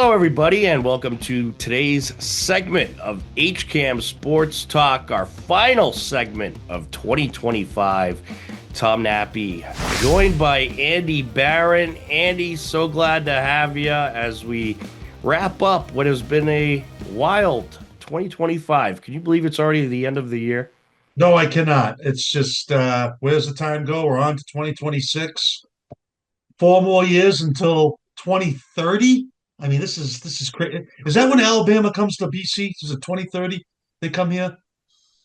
Hello, everybody, and welcome to today's segment of HCAM Sports Talk, our final segment of 2025. Tom Nappi, joined by Andy Barron. Andy, so glad to have you as we wrap up what has been a wild 2025. Can you believe it's already the end of the year? No, I cannot. It's just where's the time go? We're on to 2026. 4 more years until 2030. I mean, this is crazy. Is that when Alabama comes to BC? Is it 2030 they come here?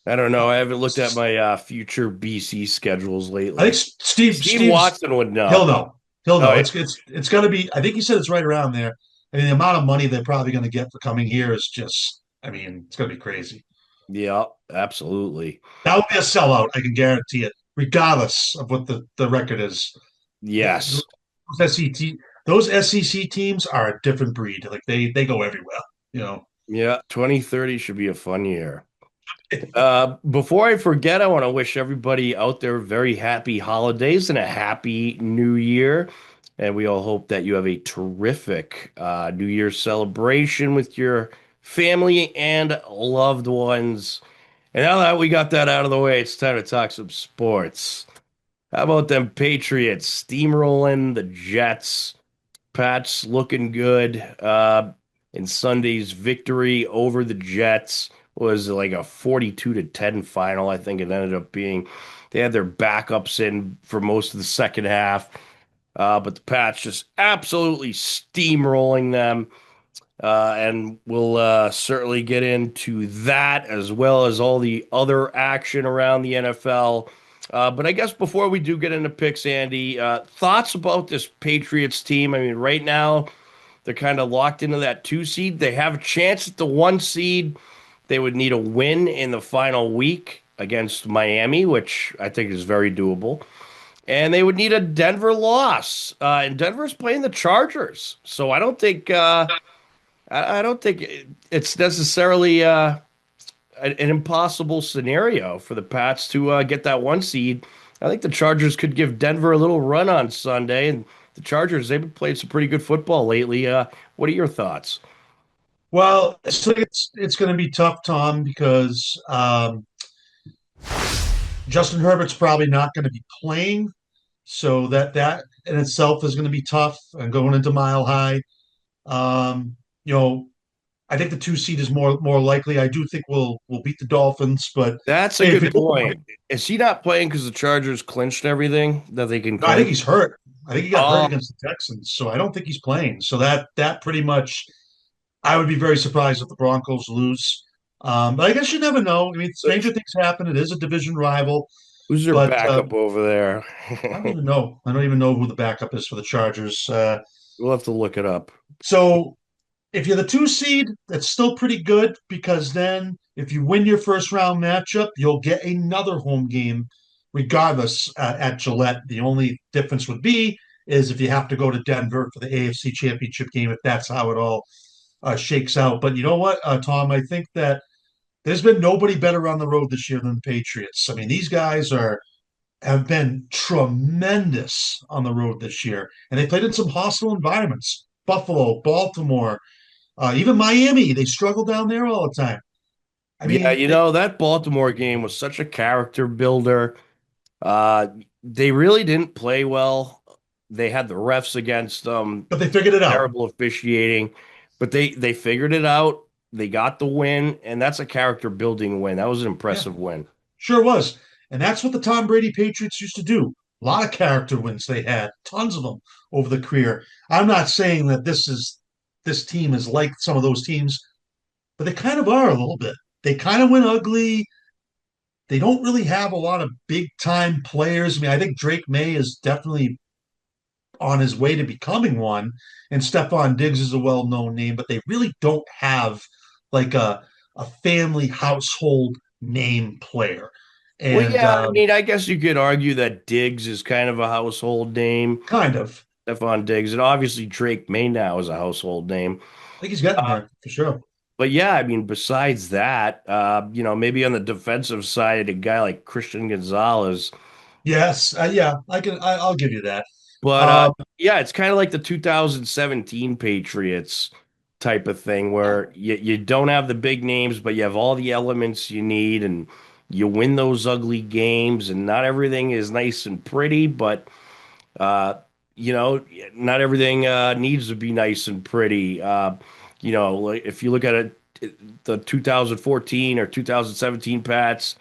I don't know. I haven't looked at my future BC schedules I think lately. Steve Steve's Watson would he'll know. know. He'll Oh, know. yeah. It's gonna be. I think he said it's right around there. I mean, the amount of money they're probably going to get for coming here is just. I mean, it's going to be crazy. Yeah, absolutely. That would be a sellout. I can guarantee it, regardless of what the record is. Those Yes. SEC those SEC teams are a different breed. Like they go everywhere. You know. Yeah, 2030 should be a fun year. Before I forget, I want to wish everybody out there very happy holidays and a happy new year. And we all hope that you have a terrific New Year's celebration with your family and loved ones. And now that we got that out of the way, it's time to talk some sports. How about them Patriots steamrolling the Jets? Pats looking good. In Sunday's victory over the Jets was like a 42 to 10 final, I think it ended up being. They had their backups in for most of the second half, but the Pats just absolutely steamrolling them. And we'll certainly get into that as well as all the other action around the NFL. But I guess before we do get into picks, Andy, thoughts about this Patriots team? I mean, right now they're kind of locked into that 2 seed. They have a chance at the 1 seed. They would need a win in the final week against Miami, which I think is very doable. And they would need a Denver loss. And Denver's playing the Chargers. So I don't think it's necessarily an impossible scenario for the Pats to get that 1 seed. I think the Chargers could give Denver a little run on Sunday, and the Chargers, they've been playing some pretty good football lately. What are your thoughts? Well, so it's going to be tough, Tom, because Justin Herbert's probably not going to be playing, so that in itself is going to be tough. And going into Mile High, you know, I think the 2 seed is more likely. I do think we'll beat the Dolphins, but That's a hey, if we good don't point. Is he not playing because the Chargers clinched everything that they can no, I think clinch? he's hurt. I think he got hurt Oh, against the Texans, so I don't think he's playing. So that pretty much, I would be very surprised if the Broncos lose. But I guess you never know. I mean, stranger things happen. It is a division rival, who's their but backup over I don't there? even know. I don't even know who the backup is for the Chargers. We'll have to look it up. So if you're the 2 seed, that's still pretty good because then if you win your first round matchup, you'll get another home game regardless at Gillette. The only difference would be is if you have to go to Denver for the AFC Championship game, if that's how it all shakes out. But you know what, Tom? I think that there's been nobody better on the road this year than the Patriots. I mean, these guys are have been tremendous on the road this year, and they played in some hostile environments. Buffalo, Baltimore, even Miami, they struggle down there all the time. I Yeah, mean, that Baltimore game was such a character builder. Uh, they really didn't play well. They had the refs against them, but they figured it out. terrible officiating, but they figured it out. They got the win, and that's a character building win. That was an Yeah, impressive win. sure was. And that's what the Tom Brady Patriots used to do. A lot of character wins they had, tons of them over the career. I'm not saying that this team is like some of those teams, but they kind of are a little bit. They kind of went ugly. They don't really have a lot of big time players. I mean, I think Drake May is definitely on his way to becoming one, and Stephon Diggs is a well known name, but they really don't have like a family household name player. Well, And yeah, I mean, I guess you could argue that Diggs is kind of a household name, kind of, Stephon Diggs, and obviously Drake May now is a household name. I think he's getting Uh, there for sure. But yeah, I mean, besides that, maybe on the defensive side, a guy like Christian Gonzalez. Yes, yeah, I'll give you that. But Um, yeah, it's kind of like the 2017 Patriots. type of thing where you don't have the big names, but you have all the elements you need, and you win those ugly games, and not everything is nice and pretty, but uh, you know, not everything needs to be nice and pretty. Like if you look at it, the 2014 or 2017 Pats,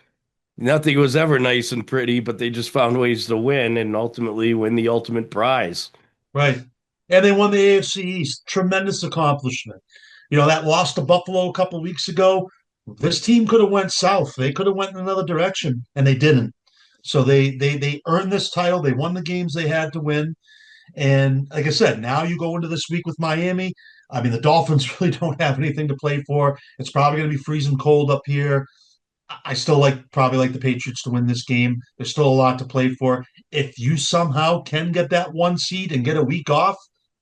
nothing was ever nice and pretty, but they just found ways to win and ultimately win the ultimate prize. Right. And they won the AFC East. Tremendous accomplishment. That loss to Buffalo a couple of weeks ago, this team could have went south. They could have went in another direction, and they didn't. So they earned this title. They won the games they had to win. And like I said, now you go into this week with Miami. I mean, the Dolphins really don't have anything to play for. It's probably going to be freezing cold up here. I still probably like the Patriots to win this game. There's still a lot to play for. If you somehow can get that one seed and get a week off,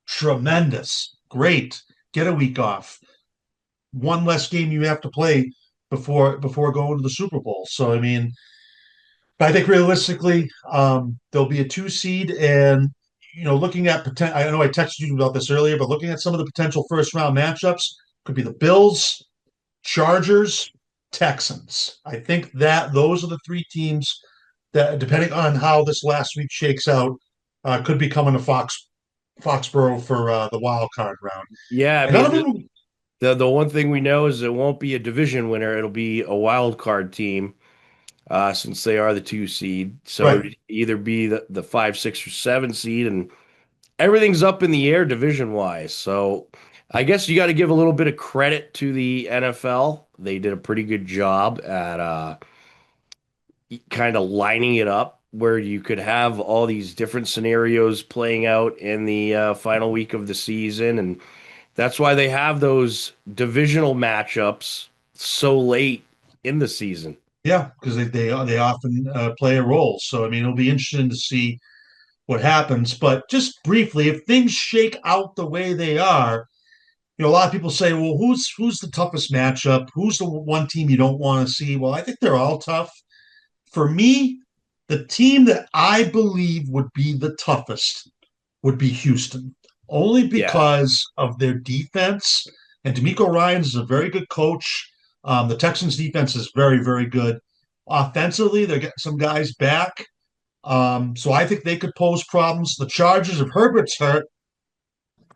tremendous. Great. Get a week off. One less game you have to play before going to the Super Bowl. So I mean, but I think realistically, there'll be a two seed, and looking at potential. I know I texted you about this earlier, but looking at some of the potential first round matchups, could be the Bills, Chargers, Texans. I think that those are the three teams that, depending on how this last week shakes out, could be coming to Foxborough for the wild card round. Yeah, I And none mean of them, the one thing we know is it won't be a division winner. It'll be a wild card team, since they are the two seed. So right? it'd either be the five, six, or seven seed, and everything's up in the air division wise. So I guess you got to give a little bit of credit to the NFL. They did a pretty good job at kind of lining it up where you could have all these different scenarios playing out in the final week of the season. And that's why they have those divisional matchups so late in the season. Yeah, because they often play a role. So I mean, it'll be interesting to see what happens. But just briefly, if things shake out the way they are, a lot of people say, well, who's the toughest matchup? Who's the one team you don't want to see? Well, I think they're all tough. For me, the team that I believe would be the toughest would be Houston, only Yeah. because of their defense. And D'Amico Ryans is a very good coach. The Texans' defense is very, very good. Offensively, they're getting some guys back. So I think they could pose problems. The Chargers, if Herbert's hurt,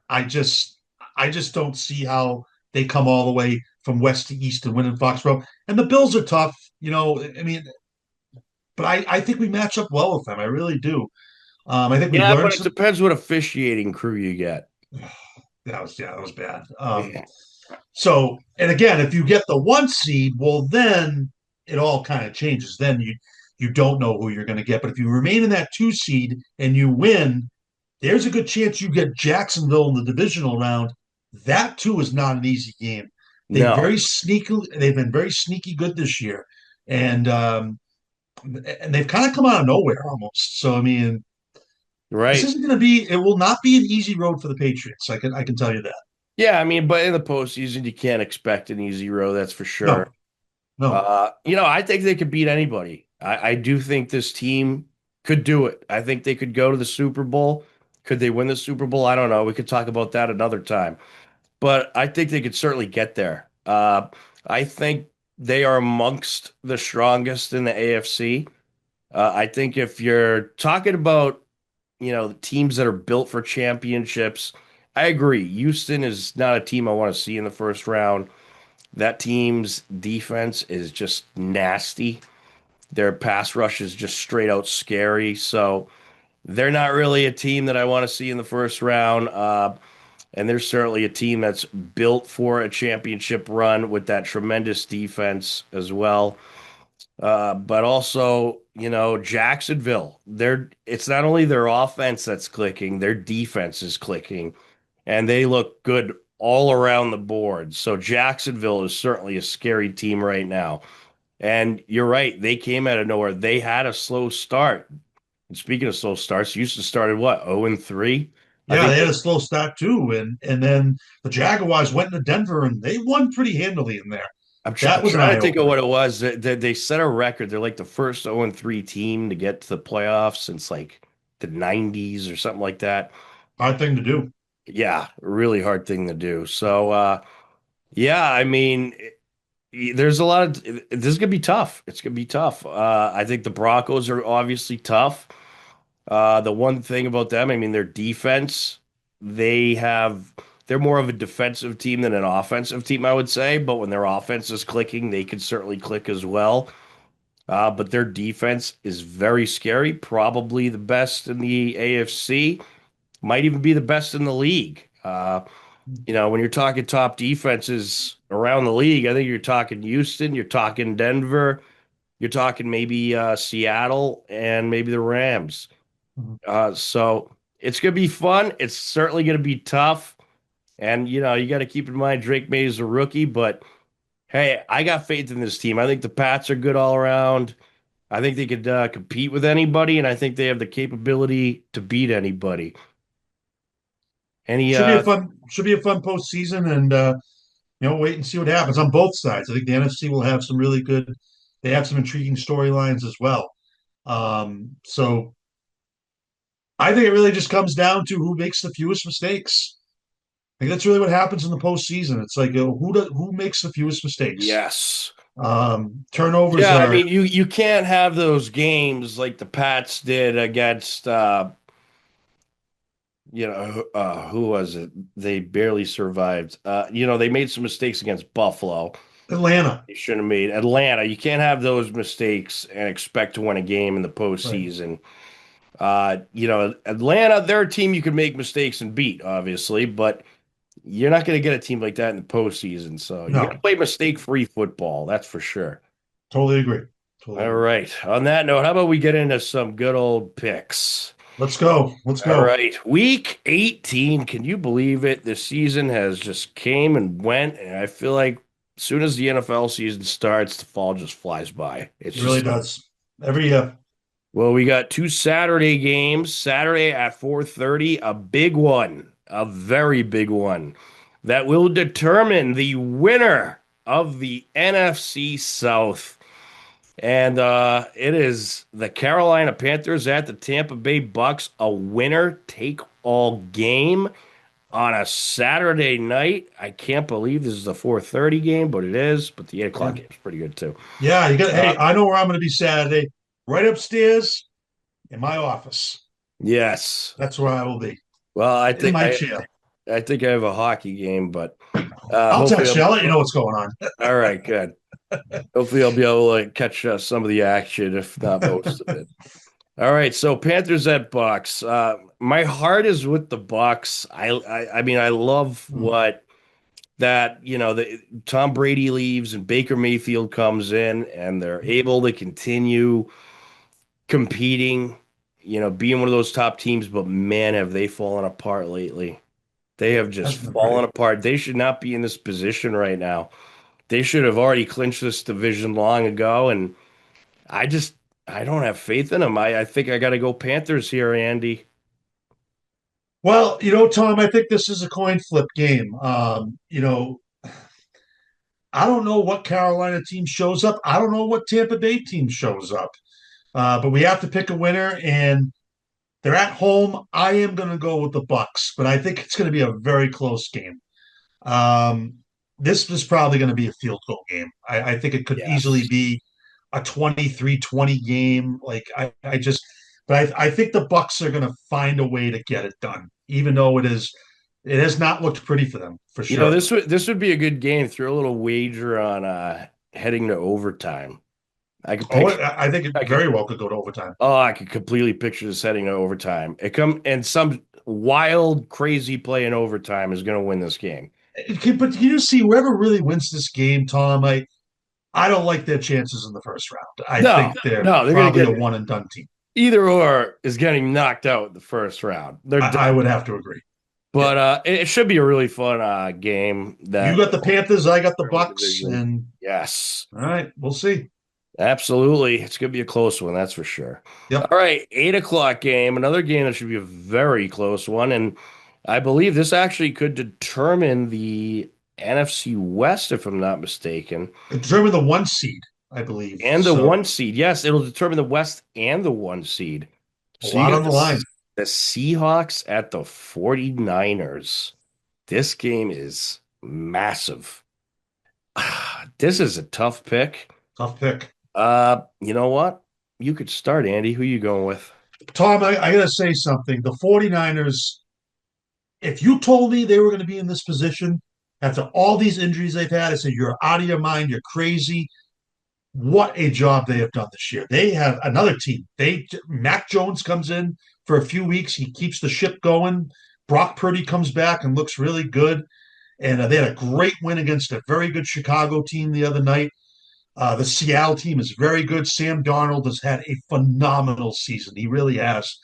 I just I just don't see how they come all the way from west to east and win in Foxborough. And the Bills are tough, I mean, but I think we match up well with them. I really do. I think we Yeah, but learned it some. depends what officiating crew you get. That was bad. Yeah. So, and again, if you get the one seed, well, then it all kind of changes. Then you don't know who you're going to get. But if you remain in that two seed and you win, there's a good chance you get Jacksonville in the divisional round. That too is not an easy game. No, They've been very sneaky good this year, and they've kind of come out of nowhere almost. So I mean, this right. isn't going to be. It will not be an easy road for the Patriots. I can tell you that. Yeah, I mean, but in the postseason, you can't expect an easy road, that's for sure. No, no. I think they could beat anybody. I do think this team could do it. I think they could go to the Super Bowl. Could they win the Super Bowl? I don't know. We could talk about that another time. But I think they could certainly get there. I think they are amongst the strongest in the AFC. I think if you're talking about, the teams that are built for championships, I agree. Houston is not a team I want to see in the first round. That team's defense is just nasty. Their pass rush is just straight out scary. So they're not really a team that I want to see in the first round. And they're certainly a team that's built for a championship run with that tremendous defense as well. But also, Jacksonville, it's not only their offense that's clicking, their defense is clicking, and they look good all around the board. So Jacksonville is certainly a scary team right now. And you're right, they came out of nowhere. They had a slow start. And speaking of slow starts, Houston started what, 0-3? I Yeah, think they had a slow start too, and then the Jaguars went into Denver and they won pretty handily in there. I'm That was an trying eye to think of opener. what it was. They set a record. They're like the first 0-3 team to get to the playoffs since like the 90s or something like that. Hard thing to do. Yeah, really hard thing to do. So, yeah, I mean, there's a lot of this is gonna be tough. It's gonna be tough. I think the Broncos are obviously tough. The one thing about them, I mean, their defense, they have they're more of a defensive team than an offensive team, I would say. But when their offense is clicking, they can certainly click as well. But their defense is very scary, probably the best in the AFC, might even be the best in the league. When you're talking top defenses around the league, I think you're talking Houston, you're talking Denver, you're talking maybe Seattle and maybe the Rams. Mhm. So it's going to be fun. It's certainly going to be tough. And, you got to keep in mind Drake May is a rookie, but hey, I got faith in this team. I think the Pats are good all around. I think they could compete with anybody, and I think they have the capability to beat anybody. Any, Should be a fun postseason, and wait and see what happens on both sides. I think the NFC will have some really good. They have some intriguing storylines as well. So I think it really just comes down to who makes the fewest mistakes. I think that's really what happens in the postseason. It's like who makes the fewest mistakes. yes. Turnovers Yeah, I are mean, you can't have those games like the Pats did against who was it? They barely survived. They made some mistakes against Buffalo. Atlanta. They shouldn't have made Atlanta. You can't have those mistakes and expect to win a game in the Right. postseason. Atlanta, they're a team you could make mistakes and beat, obviously, but you're not going to get a team like that in the postseason. So you got to No, play mistake-free football. That's for sure. totally agree. Totally All agree. right. On that note, how about we get into some good old picks? Let's go. Let's All go. right. Week 18. Can you believe it? The season has just came and went, and I feel like as soon as the NFL season starts, the fall just flies by. It's It really just does. Every year. well, we got two Saturday games. Saturday at 4:30, a big one, a very big one that will determine the winner of the NFC South. And it is the Carolina Panthers at the Tampa Bay Bucks, a winner take all game on a Saturday night. I can't believe this is a 4:30 game, but it is. But the 8 o'clock Yeah. game is pretty good too. Yeah, you got Uh, hey, I know where I'm gonna be Saturday. Right upstairs in my office. yes. That's where I will be. Well, I In think my I chair. I think I have a hockey game, but I'll hopefully text you. I'll let you know what's going all right, good. Hopefully I'll be able to catch some of the action, if not most of on. it. All right, so Panthers at Bucks. My heart is with the Bucks. I mean, I love what that Tom Brady leaves and Baker Mayfield comes in, and they're able to continue competing. Being one of those top teams. But man, have they fallen apart lately? They have just Hasn't been pretty. fallen apart. They should not be in this position right now. They should have already clinched this division long ago, and I just I don't have faith in them. I think I got to go Panthers here, Andy. Well, Tom, I think this is a coin flip game. I don't know what Carolina team shows up. I don't know what Tampa Bay team shows up. But we have to pick a winner, and they're at home. I am going to go with the Bucks, but I think it's going to be a very close game. Um, this is probably going to be a field goal game. I think it could easily Yes. be a 23-20 game. But I think the Bucks are going to find a way to get it done, even though it has not looked pretty for them for sure. This would be a good game. Throw a little wager on heading to overtime. I could Oh, picture I think it I could very well could go to overtime. I could completely picture this heading to overtime. It come and some wild, crazy play in overtime is going to win this game. But you see, whoever really wins this game, Tom, I don't like their chances in the first round. I No, think they're no, they're going to probably get a one and done team. either or is getting knocked out in the first round. They're I done. would have to agree. Yeah. But it should be a really fun game You that got the Panthers, I got the in the Bucks, division. and Yes, all right, we'll see. absolutely. It's going to be a close one, that's for sure. Yep. All right, 8 o'clock game, another game that should be a very close one. And I believe this actually could determine the NFC West, if I'm not mistaken, Determine the one seed, I believe. and the So one seed. Yes, it'll determine the West and the one seed. a So you lot got on the line. The Seahawks at the 49ers. This game is massive. This is a tough pick. Tough pick. You know what? You could start, Andy. Who you going with? Tom, I got to say something. The 49ers, if you told me they were going to be in this position after all these injuries they've had, I said, you're out of your mind. You're crazy. What a job they have done this year. They have another team. Mac Jones comes in for a few weeks. He keeps the ship going. Brock Purdy comes back and looks really good. And they had a great win against a very good Chicago team the other night. The Seattle team is very good. Sam Darnold has had a phenomenal season. He really has.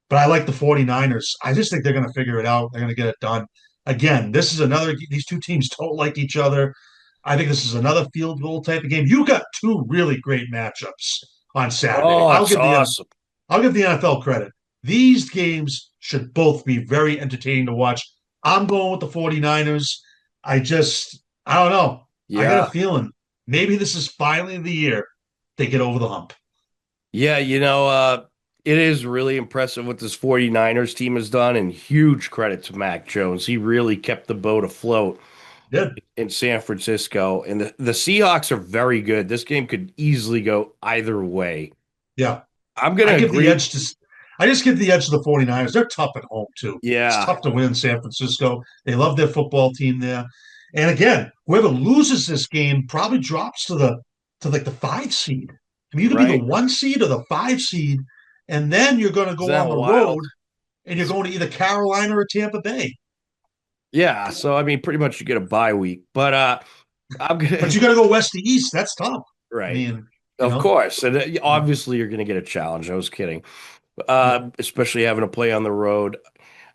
But I like the 49ers. I just think they're going to figure it out. They're going to get it done. Again, this is another, these two teams don't like each other. I think this is another field goal type of game. You got two really great matchups on Saturday. Oh, it's awesome. I'll give the NFL credit. These games should both be very entertaining to watch. I'm going with the 49ers. I don't know. I got a Yeah. feeling maybe this is finally the year they get over the hump. Yeah, it is really impressive what this 49ers team has done, and huge credit to Mac Jones. He really kept the boat afloat Good. in San Francisco. And the Seahawks are very good. This game could easily go either way. Yeah. I'm going I to give the agree. edge to I just give the edge to the 49ers. They're tough at home too. It's Yeah, tough to win in San Francisco. They love their football team there. And again, whoever loses this game probably drops to like the 5 seed. I mean, you could be the right? 1 seed or the 5 seed, and then you're going to Is go that on the wild? road and you're going to either Carolina or Tampa Bay. Yeah, so I mean, pretty much you get a bye week, but I'm But gonna you got to go west to east. That's tough. I right, mean, you of know, course, and obviously you're gonna get a challenge. I was kidding, yeah. especially having to play on the road.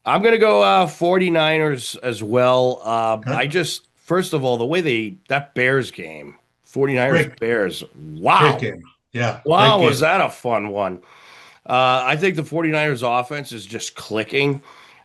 I'm gonna go 49ers as well. Okay. I just first of all, the way that Bears game, 49ers Great, Bears, great wow. game. Yeah, great Wow, was game. that a fun one? I think the 49ers offense is just clicking.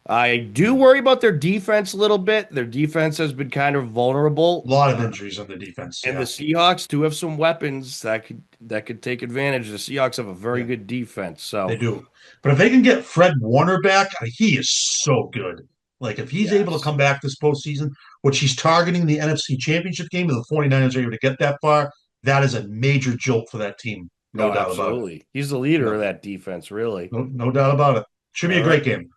I do worry about their defense a little bit. Their defense has been kind of A vulnerable. lot of injuries on the defense. And the Yeah, Seahawks do have some weapons that could take advantage. The Seahawks have a very yeah. good defense. They So, do. But if they can get Fred Warner back, he is so good. Like if he's able to yes. come back this postseason, which he's targeting the NFC Championship game, if the 49ers are able to get that far, that is a major jolt for that team. No No, doubt about it. absolutely. He's the leader Yeah, of that defense, really. no doubt about it. Should be All a great right. game.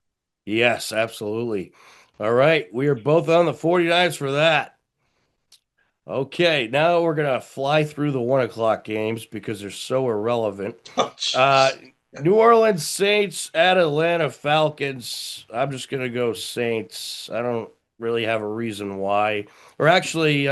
Yes, absolutely. All right. We are both on the 49ers for that. Okay, now we're gonna fly through the 1 o'clock games because they're so irrelevant. Oh, Uh, jeez. New Orleans Saints at Atlanta Falcons. I'm just gonna go Saints. I don't really have a reason why. Or actually,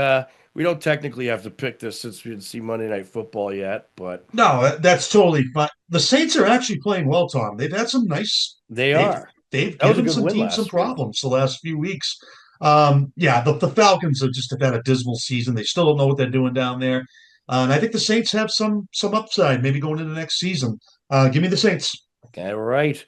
we don't technically have to pick this since we didn't see Monday Night Football yet, but No, that's totally fine. The Saints are actually playing well, Tom. They've had some nice. they They've are. they've That was a given good some win teams some last week. problems the last few weeks. Yeah, the Falcons have just had a dismal season. They still don't know what they're doing down there, and I think the Saints have some upside, maybe going into next season. Give me the Saints. All right.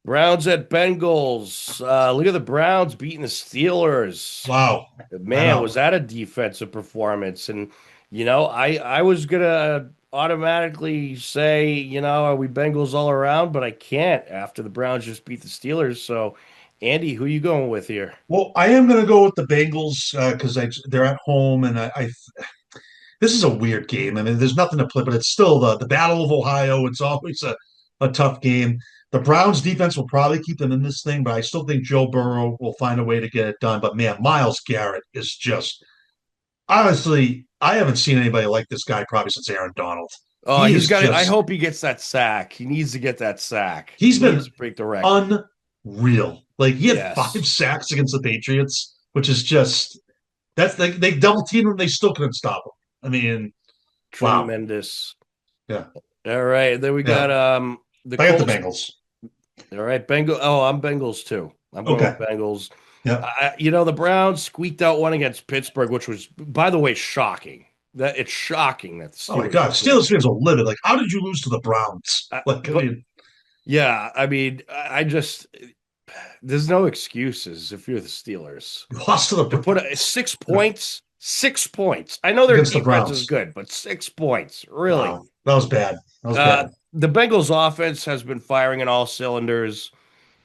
Browns at Bengals. Look at the Browns beating the Steelers. Wow, I Man, know. was that a defensive performance? And I was gonna automatically say, are we Bengals all around? But I can't after the Browns just beat the Steelers. So, Andy, who you going with here? Well, I am going to go with the Bengals because they're at home, and this is a weird game. I mean, there's nothing to play, but it's still the Battle of Ohio. It's always a tough game. The Browns defense will probably keep them in this thing, but I still think Joe Burrow will find a way to get it done. But man, Miles Garrett is just honestly, I haven't seen anybody like this guy probably since Aaron Donald. Oh, He he's is got it. I just hope he gets that sack. He needs to get that sack. He he's needs been to break the record. unreal. Like he had five Yes. sacks against the Patriots, which is just that's they double teamed him, they still couldn't stop him. I mean, wow. Tremendous. Yeah. All right. Then we got Yeah. the I got the Colts. Bengals. All right, Bengal. Oh, I'm Bengals too. I'm going Okay. with Bengals. Yeah. The Browns squeaked out one against Pittsburgh, which was, by the way, shocking. That it's shocking that the Oh my Steelers God. are doing Steelers fans are livid. Like, how did you lose to the Browns? that. Like, I But mean, yeah, I mean, I just there's no excuses if you're the Steelers you lost to the to put Browns. 6 points. 6 points. I know their Against the defense is Browns. good, but 6 points, really. Wow. That was bad. That was bad. The Bengals offense has been firing in all cylinders.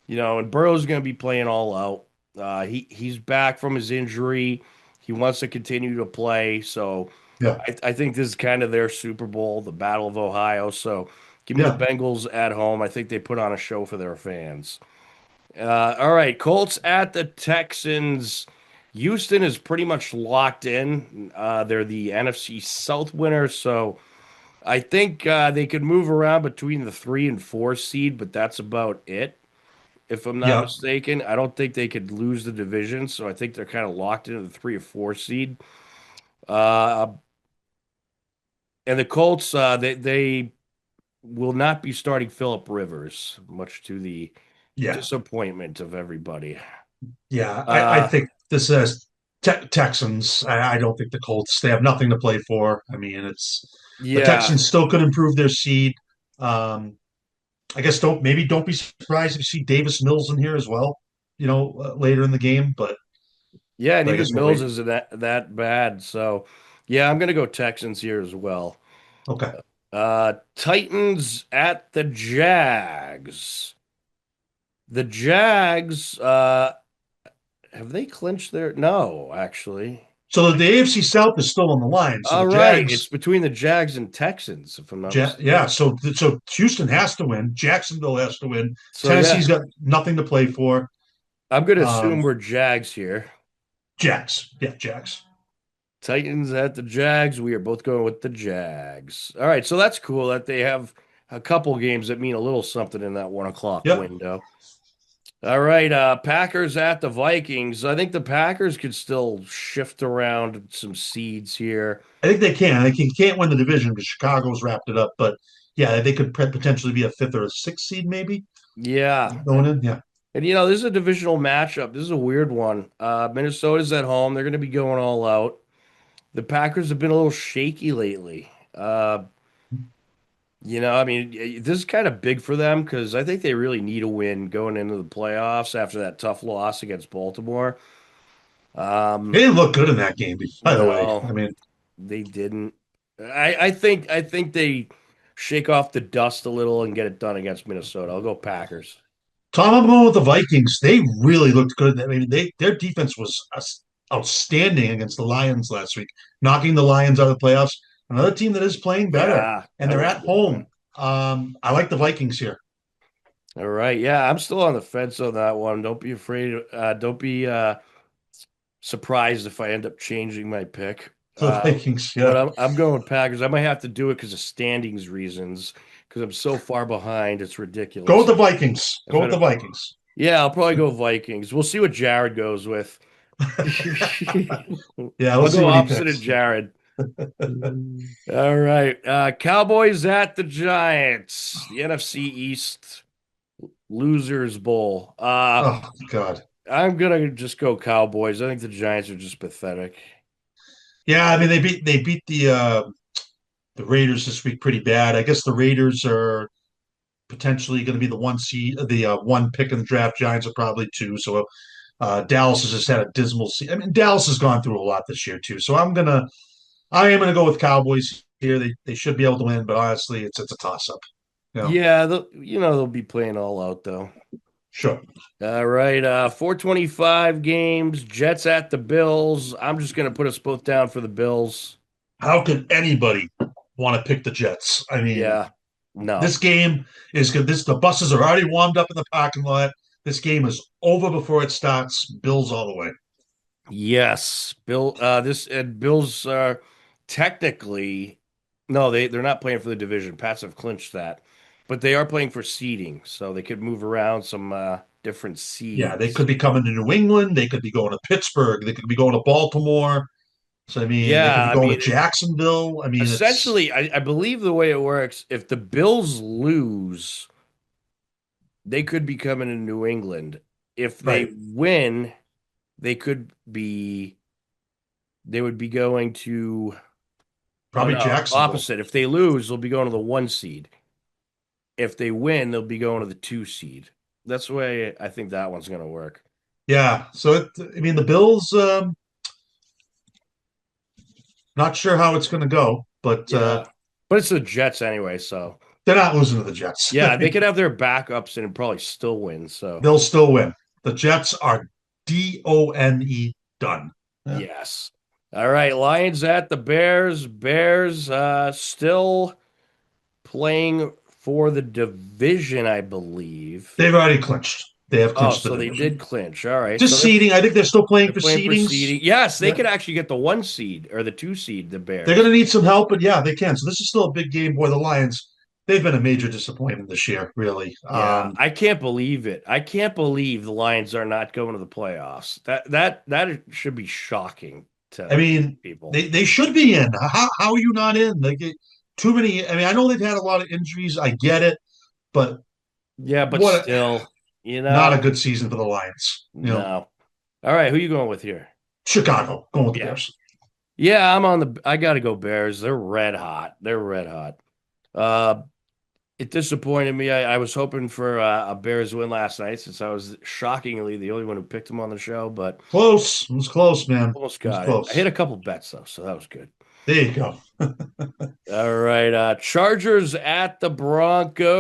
And Burrow's going to be playing all out. He's back from his injury. He wants to continue to play. So Yeah, I think this is kind of their Super Bowl, the Battle of Ohio. So give me the yeah, Bengals at home. I think they put on a show for their fans. All right, Colts at the Texans. Houston is pretty much locked in. They're the NFC South winner, so I think they could move around between the 3 and 4 seed, but that's about it. If I'm not yeah, mistaken, I don't think they could lose the division, so I think they're kind of locked into the 3 or 4 seed. Uh, and the Colts, they will not be starting Philip Rivers, much to the yeah, disappointment of everybody. yeah. I Uh, think this is Texans. I don't think the Colts. They have nothing to play for. I mean, it's the yeah, Texans still could improve their seed. Um, I guess don't be surprised if you see Davis Mills in here as well. Later in the game, but yeah, and I even guess we'll Mills wait. isn't that bad. So, yeah, I'm gonna go Texans here as well. Okay. Titans at the Jags. The Jags, have they clinched their? No, actually. So the AFC South is still on the line. So All the right, it's Jags, between the Jags and Texans, if I'm not yeah. mistaken. So Houston has to win. Jacksonville has to win. So Tennessee's yeah, got nothing to play for. I'm gonna Um, assume we're Jags here. Jags, yeah, Jags. Titans at the Jags. We are both going with the Jags. All right, so that's cool that they have a couple games that mean a little something in that 1 o'clock Yep. window. All right, Packers at the Vikings. I think the Packers could still shift around some seeds here. I think they can. They can't win the division because Chicago's wrapped it up. But yeah, they could potentially be a fifth or a sixth seed, maybe Yeah, going in. Yeah. and this is a divisional matchup. This is a weird one. Minnesota's at home. They're going to be going all out. The Packers have been a little shaky lately. I mean, this is kind of big for them because I think they really need a win going into the playoffs after that tough loss against Baltimore. They Um, didn't look good in that game, by the way. no, I mean, they didn't. I think they shake off the dust a little and get it done against Minnesota. I'll go Packers. Tom, I'm going with the Vikings. They really looked good. I mean, their defense was outstanding against the Lions last week, knocking the Lions out of the playoffs. Another team that is playing better, Yeah, and that they're was a at good home. win. I like the Vikings here. All right, yeah, I'm still on the fence on that one. Don't be afraid. Don't be surprised if I end up changing my pick. The Vikings, But yeah. I'm going with Packers. I might have to do it because of standings reasons, because I'm so far behind. It's Go with ridiculous. the Vikings. If Go I with the don't, Vikings. yeah, I'll probably go Vikings. We'll see what Jared goes with. Yeah, we'll I'll see go what he opposite of picks. Jared. All right. Cowboys at the Giants, the NFC East Losers Bowl. Oh God. I'm gonna just go Cowboys. I think the Giants are just pathetic. Yeah, I mean they beat the Raiders this week pretty bad. I guess the Raiders are potentially going to be the one seed, the one pick in the draft. Giants are probably two. So Dallas has just had a dismal season. I mean, Dallas has gone through a lot this year too. So I am gonna go with Cowboys here. They should be able to win, but honestly, it's a toss up. Yeah, they'll be playing all out though. Sure. All right, 425 games. Jets at the Bills. I'm just gonna put us both down for the Bills. How could anybody want to pick the Jets? I mean, Yeah, no. this game is good. The buses are already warmed up in the parking lot. This game is over before it starts. Bills all the way. Yes, Bill. This Bills are technically no, they're not playing for the division. Pats have clinched that, but they are playing for seeding, so they could move around some different Yeah, they seeds. could be coming to New England. They could be going to Pittsburgh. They could be going to Baltimore. So I mean, they could Yeah, be I going to mean, Jacksonville. I mean, it's essentially, I believe the way it works, if the Bills lose, they could be coming to New England. If they right. win, they could be. They would be going to. Oh Probably no, Jacksonville. opposite. If they lose, they'll be going to the 1 seed. If they win, they'll be going to the 2 seed. That's the way I think that one's going to work. Yeah. So I mean, the Bills. Not sure how it's going to go, but Yeah. But it's the Jets anyway, so They're not losing to the Jets. Yeah, they could have their backups and probably still win. So They'll still win. The Jets are done. Yeah. yes. All right, Lions at the Bears. Bears still playing for the division, I believe. They've already clinched. They have Oh, clinched the so they division. did clinch. All right. So Just seeding. I think they're still playing they're for playing for seedings. seeding. Yes, they Yeah. could actually get the 1 seed or the 2 seed, the They're going Bears. to need some help, but yeah, they can. So this is still a big game. Boy, the Lions, they've been a major disappointment this year, really. Yeah, I can't believe it. I can't believe the Lions are not going to the playoffs. That should be shocking I to mean, people. they should be in. How are you not in? Like too many. I mean, I know they've had a lot of injuries. I get it, but Yeah, but what a, still, you not a know, good season for the Lions. no. All right, who you going with here? Chicago going with the Yeah. Bears. Yeah, I gotta go Bears. They're red hot. They're red hot. Uh it disappointed me. I was hoping for a Bears win last night since I was shockingly the only one who picked them on the show, but Close. It was close, man. almost It was got it. I hit close. a couple bets though, so that was good. There you go. All right, Chargers at the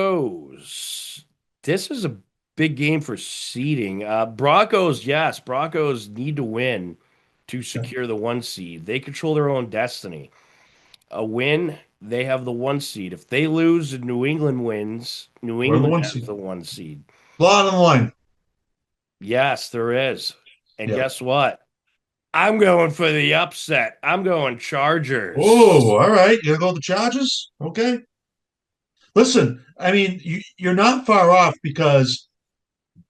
Broncos. This is a big game for seeding. Broncos, yes, Broncos need to win to secure the 1 seed. They control their own destiny. A win, they have the 1 seed. If they lose and New England wins, New We're the England one has seed. the 1 seed. A lot on the line. Yes, there is. And Yeah. guess what? I'm going for the upset. I'm going Oh, Chargers. all right. You gonna go with the Chargers? Okay. Listen, I mean, you're not far off because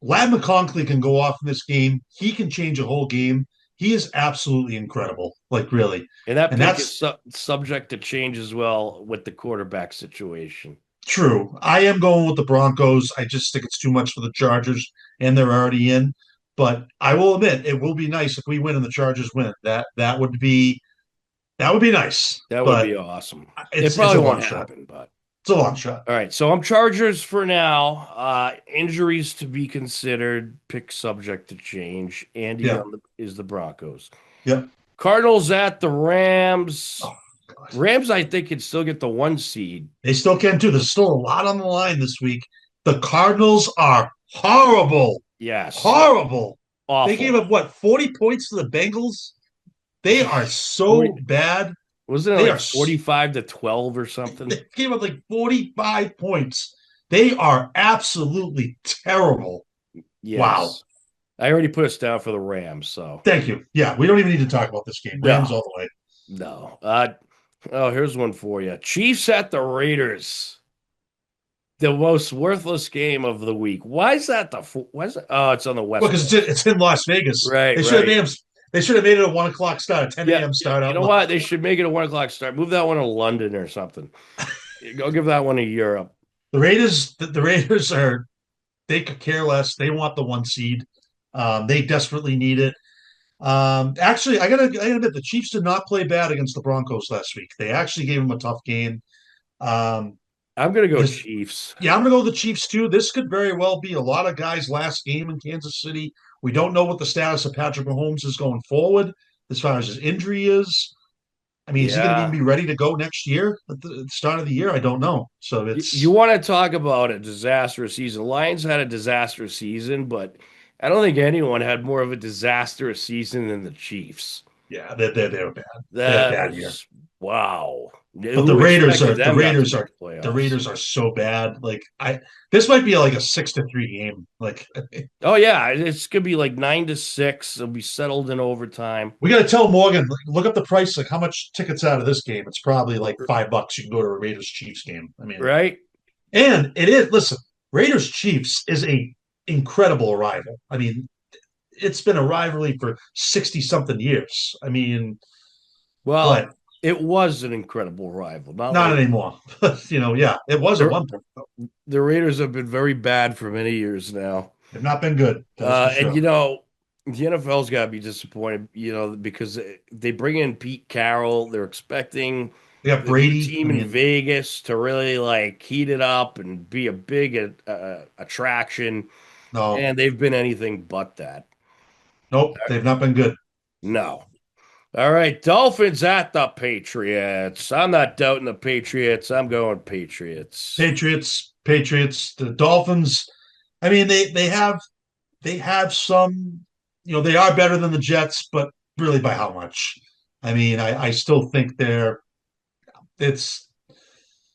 Lad McConkey can go off in this game. He can change a whole game. He is absolutely incredible. Like really, And that and pick is that's subject to change as well with the quarterback situation. true. I am going with the Broncos. I just think it's too much for the Chargers, and they're already in. But I will admit, it will be nice if we win and the Chargers win. That would be nice. That would But be awesome. It it's probably a won't long shot. happen, but It's a long shot. all right. So I'm Chargers for now. Injuries to be considered. Pick subject to change. Andy Yeah. is the Broncos. Yeah. Cardinals at the Rams. Oh God. Rams, I think, can still get the 1 seed. They still can too. There's still a lot on the line this week. The Cardinals are horrible. Yes, Horrible. They gave awful. up what 40 points to the Bengals. They are 40, so bad. wasn't it They like are 45-12 or something? they gave up like 45 points. They are absolutely terrible. Wow. Yes. I already put us down for the Rams, so Thank you. Yeah, we don't even need to talk about this game. Rams no, all the way. no. Oh, here's one for you. Chiefs at the Raiders. The most worthless game of the week. Why is that why is it? Oh, it's on the Well, West because Coast. it's in Las Vegas. Right, They should have right. made them. They should have made it a 1 o'clock start, a 10 Yeah, a.m. yeah. start You out. know what? They should make it a 1 o'clock start. Move that one to London or something. Go give that one to Europe. The Raiders are they could care less. They want the 1 seed. They desperately need it. Actually, I gotta admit the Chiefs did not play bad against the Broncos last week. They actually gave them a tough game. Um, I'm gonna go this, Chiefs. yeah, I'm gonna go with the Chiefs too. This could very well be a lot of guys' last game in Kansas City. We don't know what the status of Patrick Mahomes is going forward as far as his injury is. I mean, is he going to even Yeah. be ready to go next year at the start of the year? I don't know. So You it's want to talk about a disastrous season. Lions had a disastrous season, but I don't think anyone had more of a disastrous season than the Chiefs. yeah, they're bad. They had a That bad year. was wow. But the Who Raiders expected are the them not to Raiders make are the the playoffs? Raiders are so bad. Like this might be like a 6-3 game. Like Oh yeah, it's gonna be like 9-6. It'll be settled in overtime, we got to tell Morgan, like, look up the price. Like how much tickets out of this game? It's probably like $5. You can go to a Raiders Chiefs game. I mean, right? and it is. Listen, Raiders Chiefs is a incredible rival. I mean, it's been a rivalry for 60 something years. I mean, Well, but it was an incredible rival. Not not like anymore. But yeah, it was at the one point. the Raiders have been very bad for many years now. They've not been good. That is for And sure. the NFL's got to be disappointed, because they bring in Pete Carroll. They're expecting They got the new Brady. I team in mean, Vegas to really like heat it up and be a big attraction, no, and they've been anything but that. nope, they've not been good. No. All right, Dolphins at the Patriots. I'm not doubting the Patriots. I'm going Patriots. Patriots. The Dolphins. I mean, they have some. They are better than the Jets, but really by how much? I mean, I still think they're. It's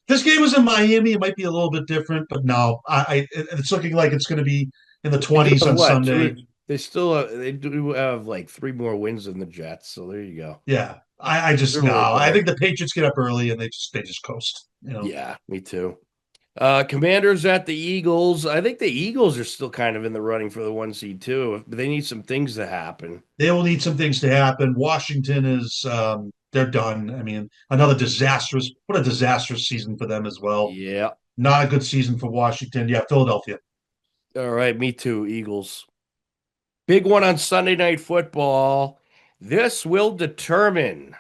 This game was in Miami. It might be a little bit different, but no, it's looking like it's going to be in the They do 20s have on what? Sunday. They still they do have like three more wins than the Jets. So there you go. Yeah, I just They're no. way I think better. the Patriots get up early and they just coast. Yeah, me too. Commanders at the Eagles. I think the Eagles are still kind of in the running for the one seed too, but they need some things to happen. They will need some things to happen. Washington is they're done. I mean, another disastrous. What a disastrous season for them as well. Yeah. Not a good season for Washington. Yeah, Philadelphia. All right, me too, Eagles. Big one on Sunday Night Football. This will determine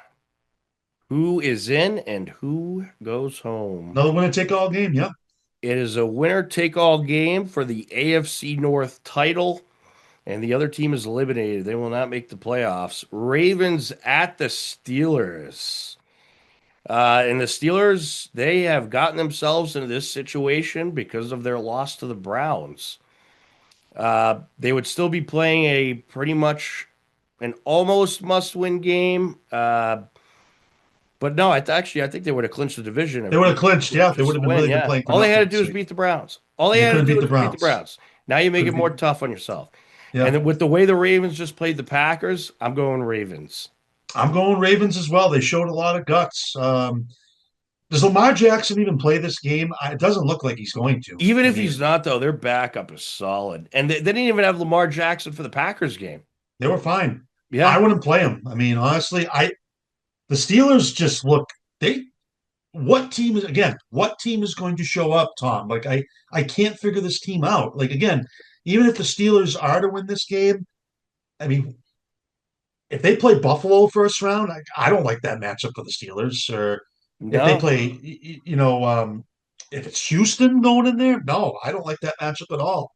who is in and who goes home. Another winner take all game. Yeah, It is a winner take all game for the AFC North title, and the other team is eliminated. They will not make the playoffs. Ravens at the Steelers. And the Steelers, they have gotten themselves into this situation because of their loss to the Browns. They would still be playing a pretty much an almost must-win game. But no, I think they would have clinched the division they if would they have clinched. with Yeah, they would just have a been win. really been Yeah, playing for all they had nothing to do this was week. beat the Browns. All they They had to couldn't do beat was the beat the Browns. Browns. Now you make it Couldn't more beat. tough on yourself. Yeah, And with the way the Ravens just played the Packers, I'm going Ravens. I'm going Ravens as well. They showed a lot of guts. Does Lamar Jackson even play this game? It doesn't look like he's going to. Even I if he's mean, not, though, their backup is solid. And they didn't even have Lamar Jackson for the Packers game. they were fine. I Yeah, wouldn't play him. I mean, honestly, the Steelers just look they what team is again, what team is going to show up, Tom? Like I can't figure this team out. Like again, even if the Steelers are to win this game, I mean, if they play Buffalo first round, I don't like that matchup for the Steelers. Or if they no. play, if it's Houston going in there, no, I don't like that matchup at all.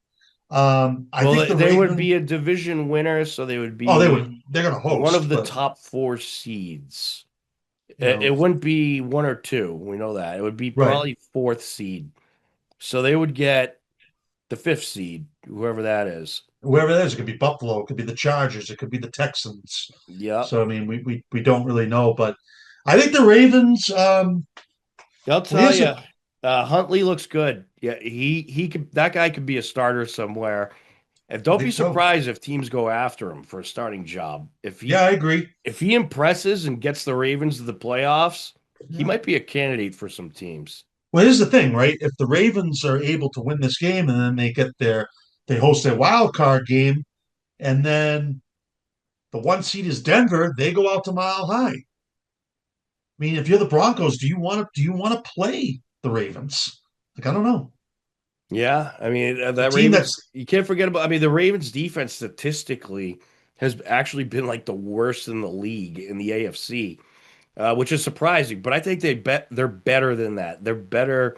I Well, think the they would Ravens. be a division winner, so they would Oh, they be would. They're going to one of host, the but top four seeds. you It know, wouldn't be one or two. We know that. It would be right. probably fourth seed. So they would get the fifth seed, whoever that is. Whoever it is, it could be Buffalo, it could be the Chargers, it could be the Texans. Yep. So I mean, we don't really know, but I think the Ravens. I'll Well, tell here's you, the. Huntley looks good. Yeah, he could. That guy could be a starter somewhere. And I don't be think so. surprised if teams go after him for a starting job. Yeah, I agree. If he impresses and gets the Ravens to the playoffs, he Yeah. might be a candidate for some teams. Well, here's the thing, right? If the Ravens are able to win this game and then they host their wild card game, and then the one seed is Denver, they go out to Mile High. I mean, if you're the Broncos, do you want to play the Ravens? Like, I don't know. Yeah, I mean A that team Ravens. that's You can't forget about. I mean the Ravens defense statistically has actually been like the worst in the league in the AFC, which is surprising. But I think they're better than that. They're better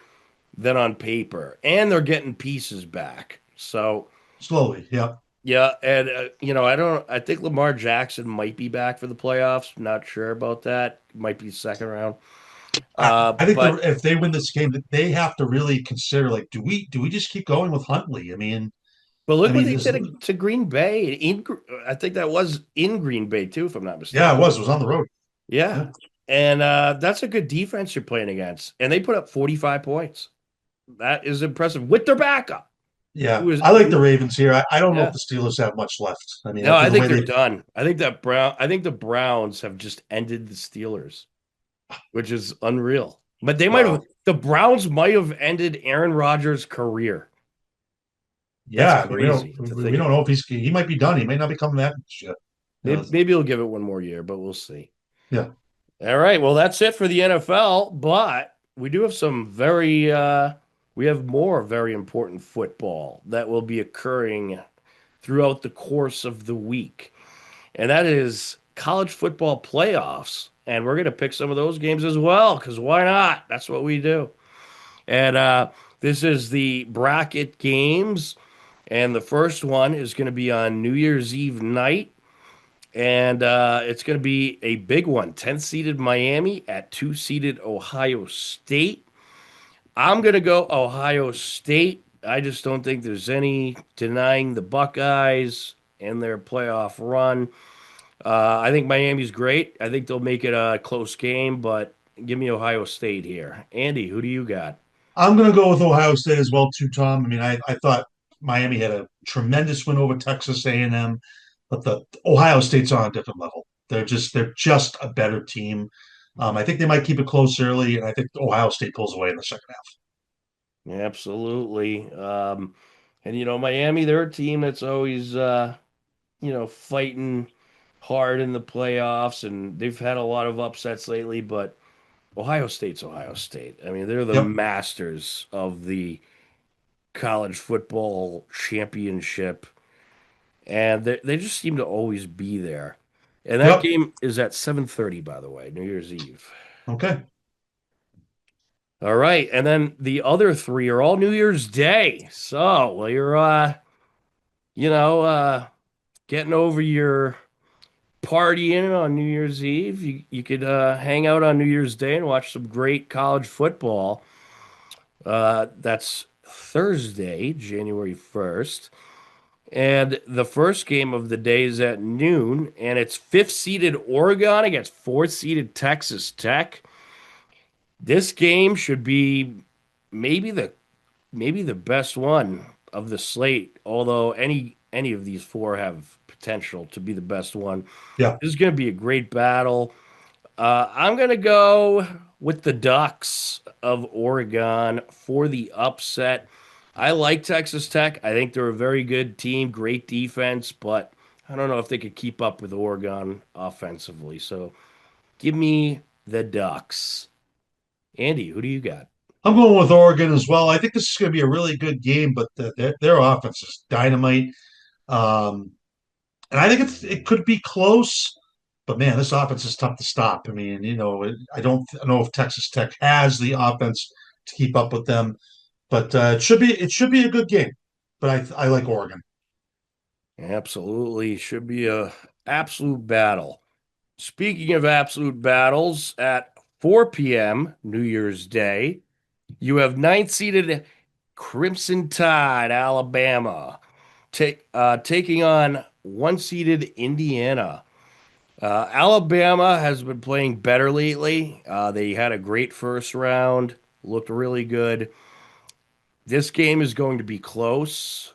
than on paper, and they're getting pieces back. So slowly, yeah. yeah, and I don't. I think Lamar Jackson might be back for the playoffs. Not sure about that. Might be second round. I think But if they win this game, they have to really consider like, do we just keep going with Huntley? I look what mean, they this did to Green Bay. I think that was in Green Bay too, if I'm not yeah, mistaken. it was on the road. Yeah. Yeah, And that's a good defense you're playing against. And they put up 45 points. That is impressive with their backup. yeah. Who is I like the who Ravens here. I don't know if yeah. the Steelers have much left. I mean, No, after I the think way they're they, done. I think the Browns have just ended the Steelers, which is unreal. But wow, the Browns might have ended Aaron Rodgers' career. That's yeah. I mean, crazy to we think don't know if about. he might be done. He might not be coming back this year. You know, Maybe he'll give it one more year, but we'll see. yeah. All right. Well, that's it for the NFL, but we do have we have more very important football that will be occurring throughout the course of the week. And that is college football playoffs. And we're going to pick some of those games as well, because why not? That's what we do. And this is the bracket games. And the first one is going to be on New Year's Eve night. And it's going to be a big one. 10th seeded Miami at 2 seeded Ohio State. I'm going to go Ohio State. I just don't think there's any denying the Buckeyes and their playoff run. I think Miami's great. I think they'll make it a close game, but give me Ohio State here. Andy, who do you got? I'm going to go with Ohio State as well, too, Tom. I mean, I thought Miami had a tremendous win over Texas A&M, but the Ohio State's on a different level. They're just a better team. I think they might keep it close early, and I think Ohio State pulls away in the second half. Absolutely. And Miami, they're a team that's always fighting hard in the playoffs, and they've had a lot of upsets lately, but Ohio State's Ohio State. I mean, they're the Yep, masters of the college football championship, and they just seem to always be there. And that yep. game is at 7:30, by the way, New Year's Eve. Okay. All right, and then the other three are all New Year's Day. So, well, you're you know, getting over your partying on New Year's Eve. You could hang out on New Year's Day and watch some great college football. That's Thursday, January 1st. And the first game of the day is at noon, and it's fifth seeded Oregon against fourth seeded Texas Tech. This game should be maybe the maybe the best one of the slate, although any of these four have potential to be the best one. Yeah. This is going to be a great battle. I'm going to go with the Ducks of Oregon for the upset. I like Texas Tech. I think they're a very good team, great defense, but I don't know if they could keep up with Oregon offensively. So give me the Ducks. Andy, who do you got? I'm going with Oregon as well. I think this is going to be a really good game, but their offense is dynamite. Um, and I think it could be close, but man, this offense is tough to stop. I mean, I don't know if Texas Tech has the offense to keep up with them, but it should be a good game. But I like Oregon. Absolutely. Should be a absolute battle. Speaking of absolute battles, at 4 p.m. New Year's Day, you have ninth seeded Crimson Tide, Alabama, taking on one seeded Indiana. Alabama has been playing better lately. They had a great first round, looked really good. This game is going to be close.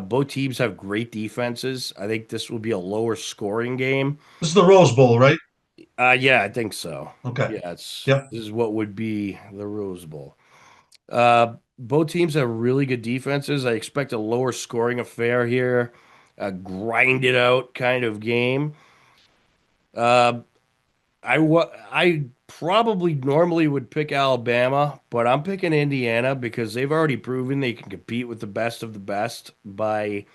Both teams have great defenses. I think this will be a lower scoring game. This is the Rose Bowl, right? Yeah, I think so. Okay. Yeah, it's Yep. this is what would be the Rose Bowl. Both teams have really good defenses. I expect a lower scoring affair here, a grind it out kind of game. Uh, I probably normally would pick Alabama, but I'm picking Indiana because they've already proven they can compete with the best of the best by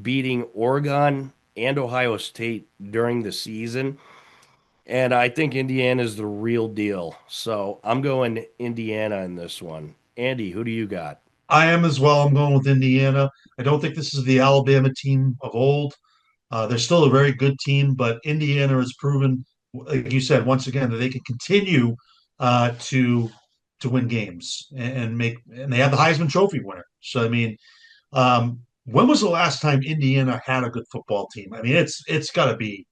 beating Oregon and Ohio State during the season. And I think Indiana is the real deal. So I'm going Indiana in this one. Andy, who do you got? I am as well. I'm going with Indiana. I don't think this is the Alabama team of old. They're still a very good team, but Indiana has proven, like you said, once again that they can continue to win games and they have the Heisman Trophy winner. So I mean, when was the last time Indiana had a good football team? I mean, it's got to be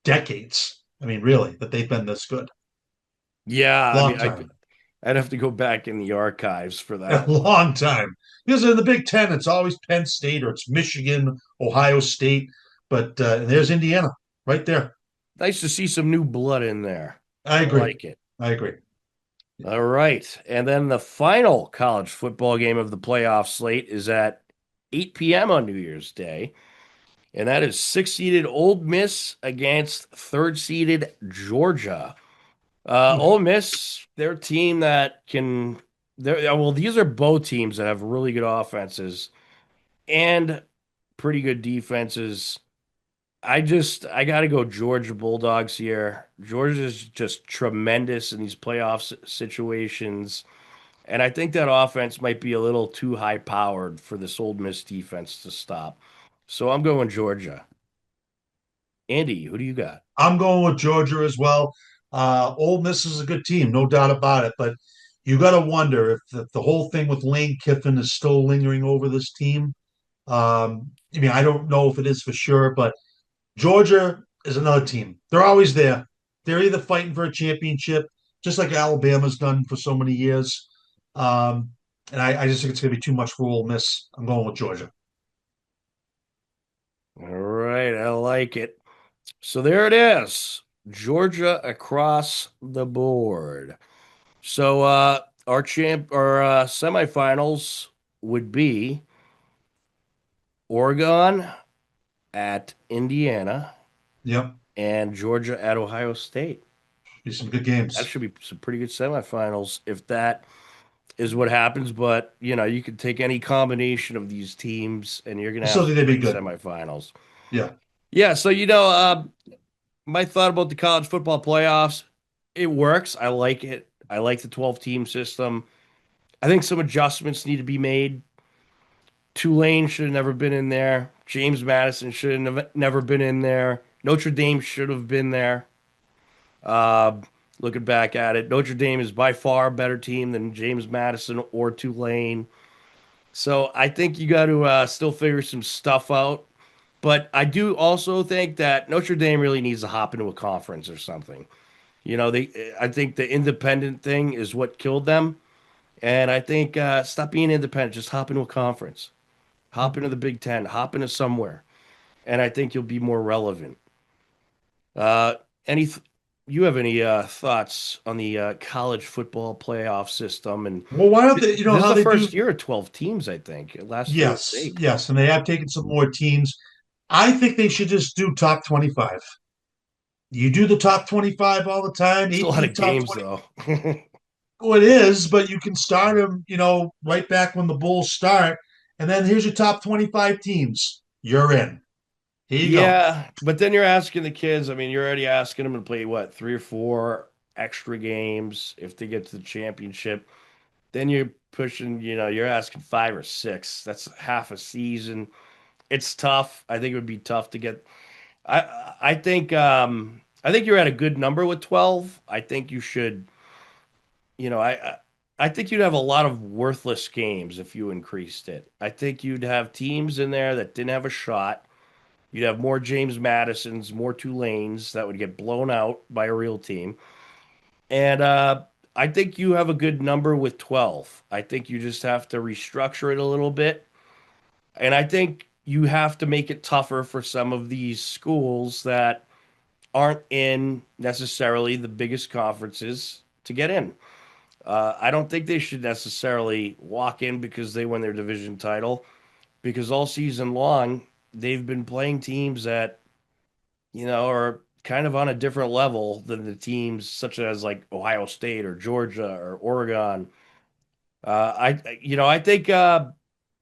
decades. I mean, really, that they've been this good. Yeah, I Long mean, time, I'd have to go back in the archives for a that one. long time. Because in the Big Ten, it's always Penn State or it's Michigan, Ohio State, but there's Indiana right there. Nice to see some new blood in there. I I agree. like it. I agree. All right. And then the final college football game of the playoff slate is at 8 p.m. on New Year's Day. And that is six-seeded Ole Miss against third-seeded Georgia. Ole Miss, they're a team that can. Well, these are both teams that have really good offenses and pretty good defenses. I got to go Georgia Bulldogs here. Georgia's just tremendous in these playoff situations, and I think that offense might be a little too high powered for this Ole Miss defense to stop. So I'm going Georgia. Andy, who do you got? I'm going with Georgia as well. Ole Miss is a good team, no doubt about it. But you got to wonder if the whole thing with Lane Kiffin is still lingering over this team. I mean, I don't know if it is for sure, but Georgia is another team. They're always there. They're either fighting for a championship, just like Alabama's done for so many years. Um, and I just think it's going to be too much for Ole Miss. I'm going with Georgia. All right, I like it. So there it is. Georgia across the board. So our semifinals would be Oregon at Indiana Yep, and Georgia at Ohio State. be some good That games. should be some pretty good semifinals if that is what happens. But you can take any combination of these teams and you're gonna I have still some think they'd be great good. semifinals. Yeah. Yeah, so my thought about the college football playoffs, it works. I like it. I like the 12 team system. I think some adjustments need to be made. Tulane should have never been in there. James Madison should have never been in there. Notre Dame should have been there. Uh, Looking back at it, Notre Dame is by far a better team than James Madison or Tulane. So I think you got to still figure some stuff out. But I do also think that Notre Dame really needs to hop into a conference or something. I think the independent thing is what killed them. And I think stop being independent, just hop into a conference, hop into the Big Ten, hop into somewhere, and I think you'll be more relevant. Uh, any, th- you have any thoughts on the college football playoff system? And Well, why don't they? You know this is how the they do. first year of 12 teams, I think. Last year was Yes, eight. yes, and they have taken some more teams. I think they should just do top 25. You do the top 25 all the time, It's a lot AP of top games, 20. though. Oh, it is, but you can start them, right back when the Bulls start. And then here's your top 25 teams. You're in. Here you go. Yeah, but then you're asking the kids. I mean, you're already asking them to play what, 3 or 4 extra games if they get to the championship. Then you're pushing, you're asking 5 or 6. That's half a season. It's tough. I think it would be tough to get. I think you're at a good number with 12. I think you should, you know, I think you'd have a lot of worthless games if you increased it. I think you'd have teams in there that didn't have a shot. You'd have more James Madisons, more Tulanes that would get blown out by a real team. And I think you have a good number with 12. I think you just have to restructure it a little bit. And I think you have to make it tougher for some of these schools that aren't in necessarily the biggest conferences to get in. I don't think they should necessarily walk in because they won their division title, because all season long they've been playing teams that are kind of on a different level than the teams such as like Ohio State or Georgia or Oregon. I think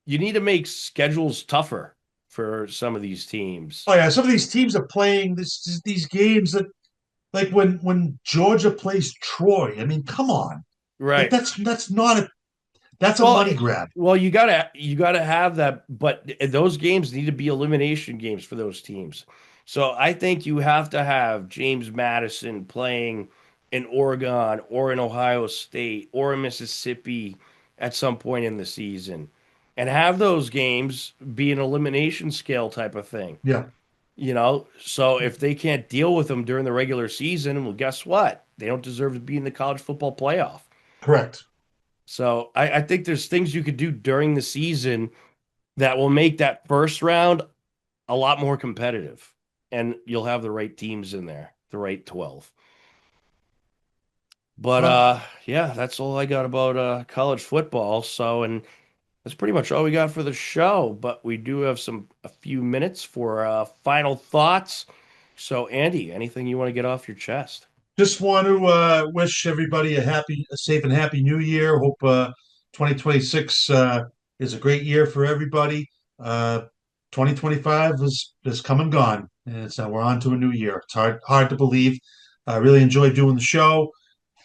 you need to make schedules tougher for some of these teams. Oh, yeah. Some of these teams are playing these games that, like when Georgia plays Troy. I mean, come on. Like Right. that's not a that's a Well, money grab. you gotta have that, but those games need to be elimination games for those teams. So I think you have to have James Madison playing in Oregon or in Ohio State or in Mississippi at some point in the season, and have those games be an elimination scale type of thing. Yeah, So if they can't deal with them during the regular season, well, guess what? They don't deserve to be in the college football playoff. correct. So I think there's things you could do during the season that will make that first round a lot more competitive. And you'll have the right teams in there, the right 12. But Well, yeah, that's all I got about college football. So, and that's pretty much all we got for the show. But we do have a few minutes for final thoughts. So, Andy, anything you want to get off your chest? just want to wish everybody a safe and happy New Year. Hope 2026 is a great year for everybody. 2025 is come and gone, and we're on to a new year. It's hard to believe. I really enjoyed doing the show.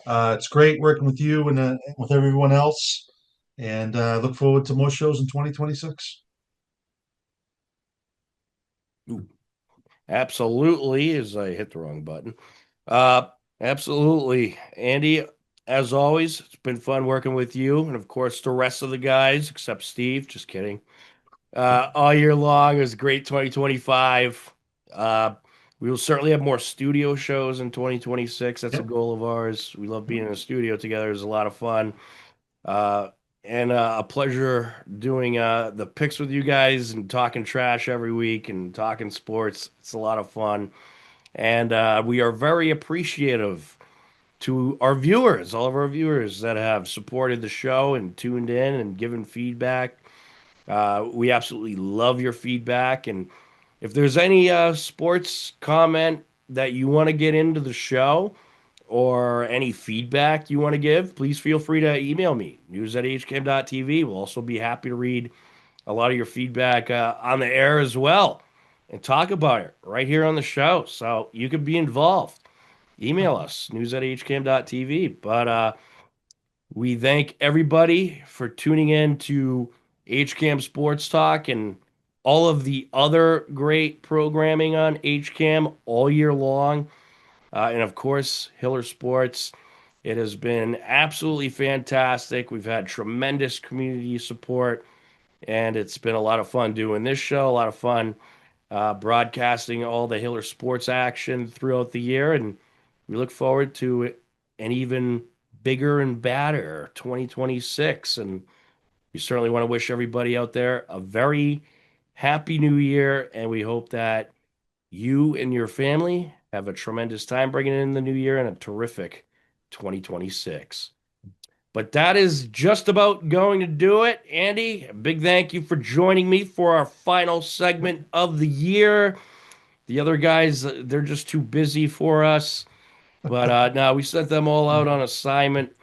It's great working with you and with everyone else, and look forward to more shows in 2026. Absolutely, as I hit the wrong button. Uh, absolutely. Andy, as always, it's been fun working with you. And of course, the rest of the guys, except Steve. Just kidding. All year long. It was a great 2025. Uh, we will certainly have more studio shows in 2026. That's a Yep. goal of ours. We love being in the studio together. It's a lot of fun. Uh, and a pleasure doing the picks with you guys and talking trash every week and talking sports. It's a lot of fun. And we are very appreciative to our viewers, all of our viewers that have supported the show and tuned in and given feedback. We absolutely love your feedback. And if there's any sports comment that you want to get into the show or any feedback you want to give, please feel free to email me, news@hcam.tv. We'll also be happy to read a lot of your feedback on the air as well and talk about it right here on the show. So you can be involved. Email us, news@hcam.tv. But we thank everybody for tuning in to HCAM Sports Talk and all of the other great programming on HCAM all year long. And of course, Hiller Sports. It has been absolutely fantastic. We've had tremendous community support, and it's been a lot of fun doing this show, a lot of fun broadcasting all the Hiller sports action throughout the year. And we look forward to an even bigger and badder 2026. And we certainly want to wish everybody out there a very happy new year. And we hope that you and your family have a tremendous time bringing in the new year and a terrific 2026. But that is just about going to do it. Andy, a big thank you for joining me for our final segment of the year. The other guys, they're just too busy for us. But no, we sent them all out on assignment.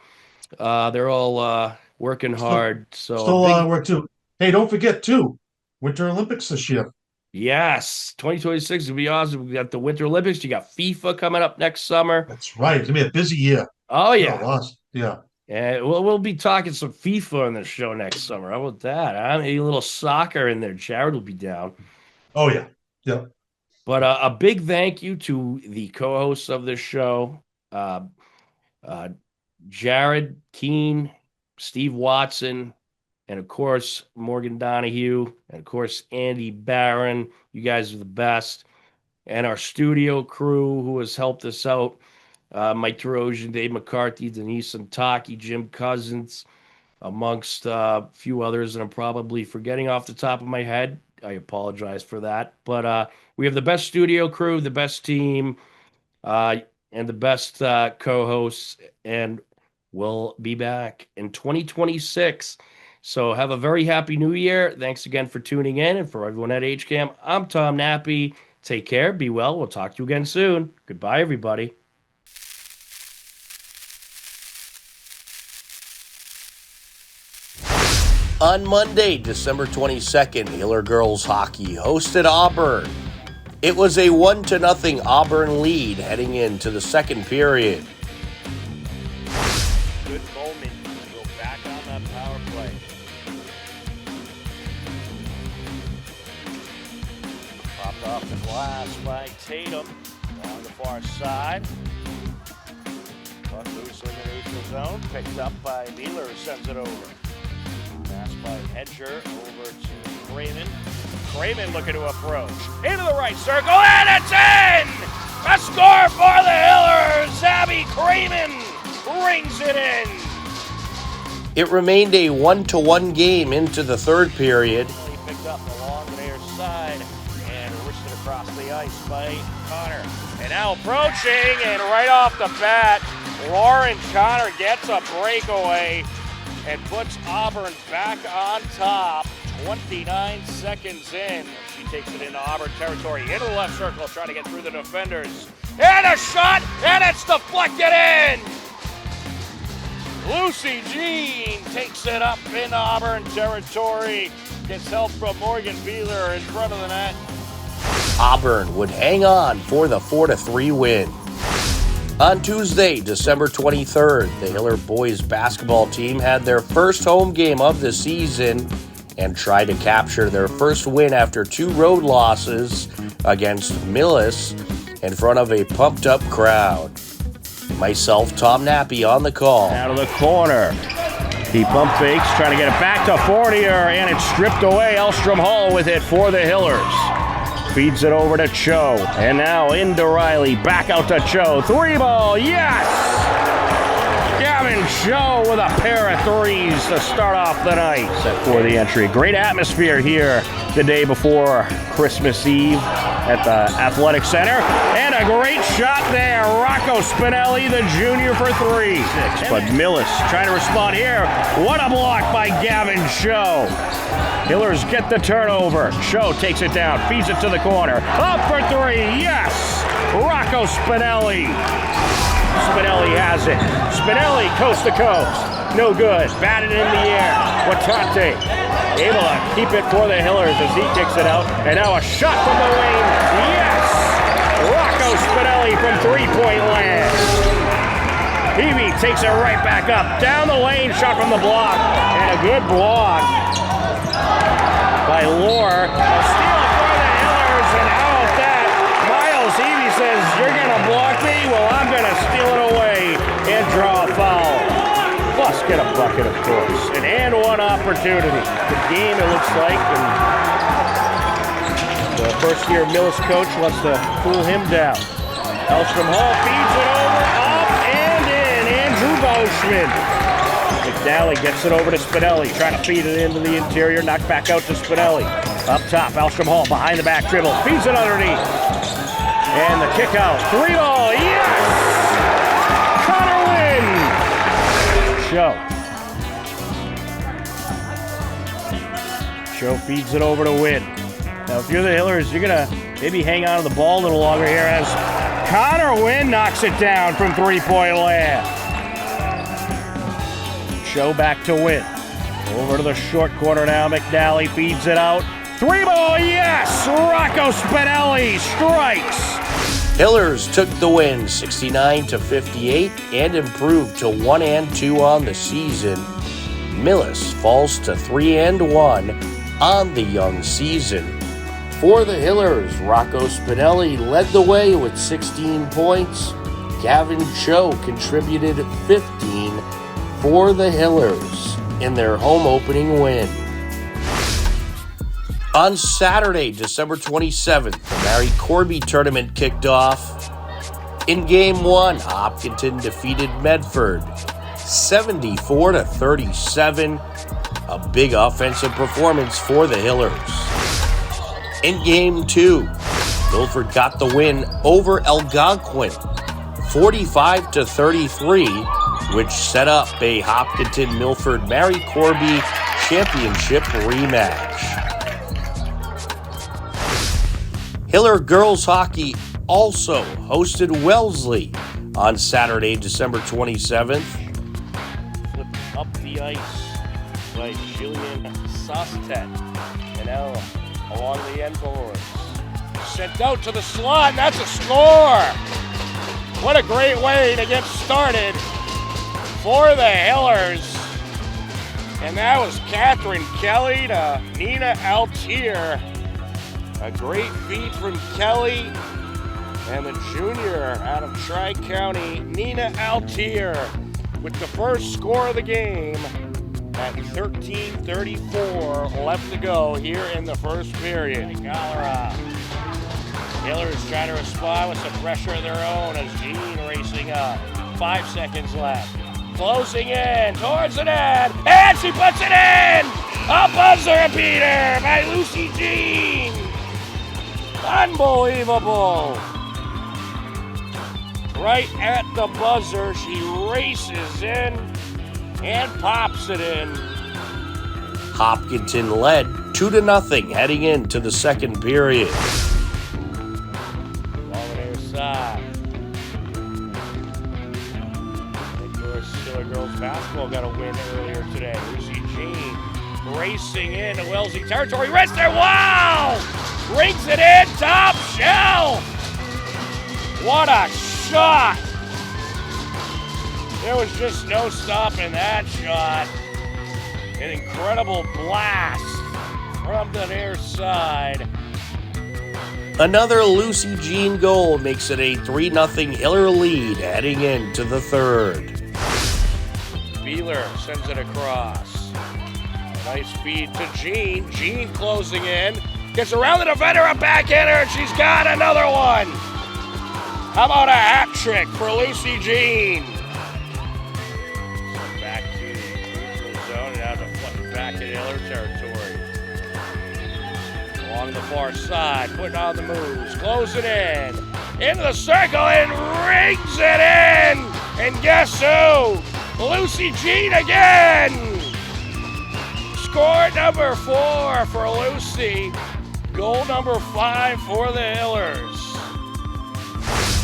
They're all working Still, hard. So a still a lot big of work too. Hey, don't forget too, Winter Olympics this year. yes. 2026 will be awesome. We got the Winter Olympics. You got FIFA coming up next summer. That's right. It's gonna be a busy year. Oh, Got a yeah. lot. Yeah. And we'll be talking some FIFA on the show next summer. How about that? Huh? Maybe a little soccer in there. Jared will be down. Oh yeah. Yeah. But a big thank you to the co-hosts of this show, uh, uh, Jared Keene, Steve Watson, and of course Morgan Donahue, and of course Andy Barron. You guys are the best, and our studio crew who has helped us out: Mike Terosian, Dave McCarthy, Denise Santaki, Jim Cousins, amongst a few others that I'm probably forgetting off the top of my head. I apologize for that, but we have the best studio crew, the best team, uh, and the best co-hosts, and we'll be back in 2026. So have a very happy new year. Thanks again for tuning in. And for everyone at HCAM, I'm Tom Nappi. Take care. Be well. We'll talk to you again soon. Goodbye, everybody. On Monday, December 22nd, Hiller Girls Hockey hosted Auburn. It was a 1-0 Auburn lead heading into the second period. Good moment. Go back on that power play. Popped off the glass by Tatum along the far side. Puck loose in the neutral zone. Picked up by Wheeler, who sends it over. Pass by Hedger over to Craven. Craven looking to approach. Into the right circle, and it's in! A score for the Hillers! Abby Craven rings it in! It remained a 1-1 game into the third period. He picked up along the near side and wristed across the ice by Connor. And now approaching, and right off the bat, Lauren Connor gets a breakaway and puts Auburn back on top. 29 seconds in. She takes it into Auburn territory, into the left circle, trying to get through the defenders. And a shot, and it's deflected in! Lucy Jean takes it up in Auburn territory. Gets help from Morgan Wheeler in front of the net. Auburn would hang on for the 4-3 win. On Tuesday, December 23rd, the Hiller boys basketball team had their first home game of the season and try to capture their first win after 2 road losses against Millis in front of a pumped-up crowd. Myself, Tom Nappi, on the call. Out of the corner. He pump fakes, trying to get it back to Fournier, and it's stripped away. Elstrom Hall with it for the Hillers. Feeds it over to Cho, and now into Riley. Back out to Cho. 3-ball, yes! Gavin Cho with a pair of threes to start off the night. Set for the entry. Great atmosphere here the day before Christmas Eve at the Athletic Center. And a great shot there. Rocco Spinelli, the junior, for 3. 6, but Millis trying to respond here. What a block by Gavin Cho. Hillers get the turnover. Cho takes it down, feeds it to the corner. Up for 3, yes! Rocco Spinelli. Spinelli has it. Spinelli coast to coast. No good. Batted in the air. Watante able to keep it for the Hillers as he kicks it out. And now a shot from the lane. Yes! Rocco Spinelli from 3-point land. Peavy takes it right back up. Down the lane, shot from the block. And a good block by Lohr. A steal for the Hillers, and how about that? Miles Evie says, "You're going to block me? Well, I'm going to steal it away and draw a foul." Plus get a bucket, of course. An and one opportunity. The game, it looks like, and the first-year Millis coach wants to cool him down. Elstrom Hall feeds it over, up and in. Andrew Boschman. McNally gets it over to Spinelli, trying to feed it into the interior, knocked back out to Spinelli. Up top, Elstrom Hall behind the back dribble, feeds it underneath. And the kick out, 3-ball, yes! Connor Wynn. Show feeds it over to Wynn. Now, if you're the Hillers, you're going to maybe hang on to the ball a little longer here as Connor Wynn knocks it down from 3-point land. Show back to Wynn. Over to the short corner now. McNally feeds it out. 3-ball, yes! Rocco Spinelli strikes. Hillers took the win 69-58 and improved to 1-2 on the season. Millis falls to 3-1 on the young season. For the Hillers, Rocco Spinelli led the way with 16 points. Gavin Cho contributed 15 for the Hillers in their home opening win. On Saturday, December 27th, the Mary Corby tournament kicked off. In Game 1, Hopkinton defeated Medford 74-37. A big offensive performance for the Hillers. In Game 2, Milford got the win over Algonquin 45-33, which set up a Hopkinton-Milford Mary Corby championship rematch. Hiller girls hockey also hosted Wellesley on Saturday, December 27th. Flipped up the ice by Jillian Sostet. And now along the end boards. Sent out to the slot, and that's a score! What a great way to get started for the Hillers. And that was Catherine Kelly to Nina Altier. A great feed from Kelly and the junior out of Tri-County, Nina Altier, with the first score of the game at 13:34 left to go here in the first period. Hillers trying to respond with some pressure of their own as Jean racing up. 5 seconds left. Closing in towards the net, and she puts it in! A buzzer beater by Lucy Jean! Unbelievable! Right at the buzzer, she races in and pops it in. Hopkinton led 2-0 heading into the second period. On the near side. Stiller girls basketball got a win earlier today. Lucy Jean racing into Wellesley territory. Wrist there, wow! Rings it in, top shelf! What a shot! There was just no stopping that shot. An incredible blast from the near side. Another Lucy Jean goal makes it a 3-0 Hiller lead heading into the third. Beeler sends it across. Nice feed to Jean. Jean closing in. Gets around the defender, a backhander, and she's got another one. How about a hat trick for Lucy Jean? So back to the neutral zone and now deflected back in Hiller territory. Along the far side, putting on the moves, closing in. Into the circle and rings it in. And guess who? Lucy Jean again. Score number 4 for Lucy. Goal number 5 for the Hillers.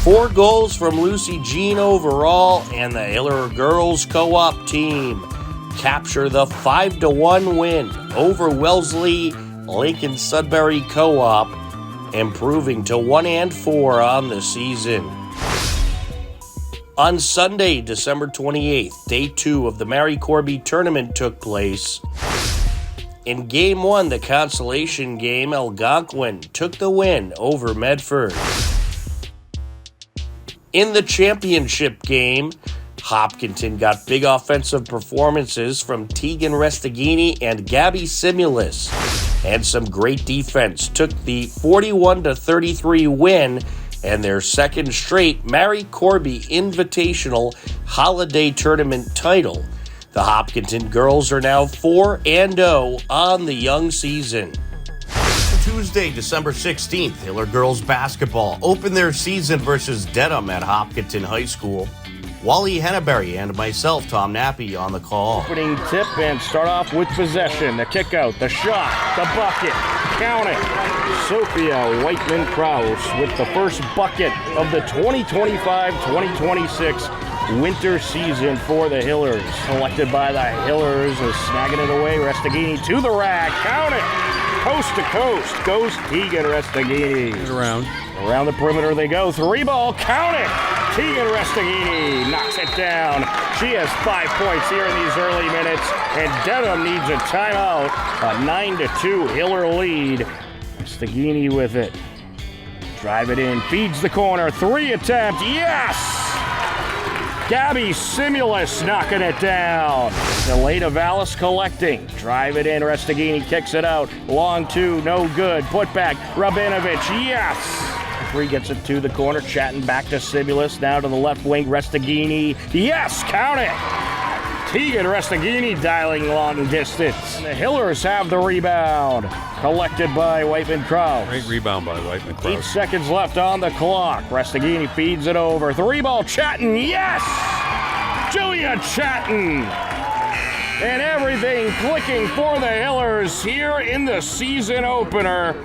4 goals from Lucy Jean overall, and the Hiller girls co-op team capture the 5-1 win over Wellesley Lincoln Sudbury Co-op, improving to 1-4 on the season. On Sunday, December 28th, Day 2 of the Mary Corby Tournament took place. In Game 1, the consolation game, Algonquin took the win over Medford. In the championship game, Hopkinton got big offensive performances from Tegan Restaghini and Gabby Simulus, and some great defense took the 41-33 win and their second straight Mary Corby Invitational Holiday Tournament title. The Hopkinton girls are now 4-0 on the young season. Tuesday, December 16th, Hiller girls basketball opened their season versus Dedham at Hopkinton High School. Wally Henneberry and myself, Tom Nappi, on the call. Opening tip and start off with possession. The kick out, the shot, the bucket. Count it. Sophia Whiteman-Krause with the first bucket of the 2025-2026 winter season for the Hillers. Collected by the Hillers, is snagging it away. Restaghini to the rack. Count it. Coast to coast goes Tegan Restaghini. Around the perimeter they go. 3-ball. Count it. Tegan Restaghini knocks it down. She has 5 points here in these early minutes, and Dedham needs a timeout. A 9-2 Hiller lead. Restaghini with it. Drive it in. Feeds the corner. 3 attempt. Yes! Gabby Simulus knocking it down. Delata Vallis collecting. Drive it in. Restaghini kicks it out. Long 2. No good. Put back. Rabinovich. Yes! 3 gets it to the corner. Chatting back to Simulus. Now to the left wing. Restaghini. Yes! Count it! Tegan Restaghini dialing long distance. And the Hillers have the rebound. Collected by Whiteman-Krause. Great rebound by Whiteman-Krause. 8 seconds left on the clock. Restaghini feeds it over. 3-ball. Chatton. Yes! Julia Chatton. And everything clicking for the Hillers here in the season opener,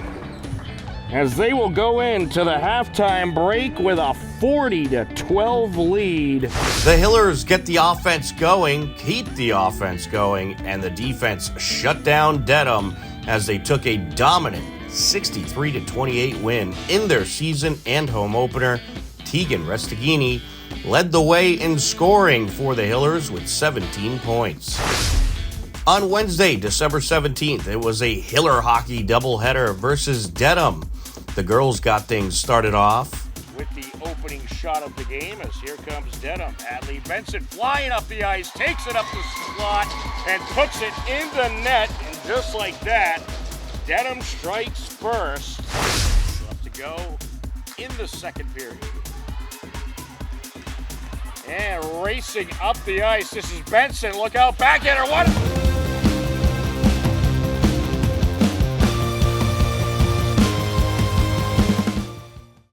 as they will go into the halftime break with a 40-12 lead. The Hillers get the offense going, keep the offense going, and the defense shut down Dedham as they took a dominant 63-28 win in their season and home opener. Tegan Restaghini led the way in scoring for the Hillers with 17 points. On Wednesday, December 17th, it was a Hiller hockey doubleheader versus Dedham. The girls got things started off with the opening shot of the game, as here comes Dedham. Adley Benson flying up the ice, takes it up the slot, and puts it in the net. And just like that, Dedham strikes first. Left to go in the second period. And racing up the ice, this is Benson. Look out, backhander. What?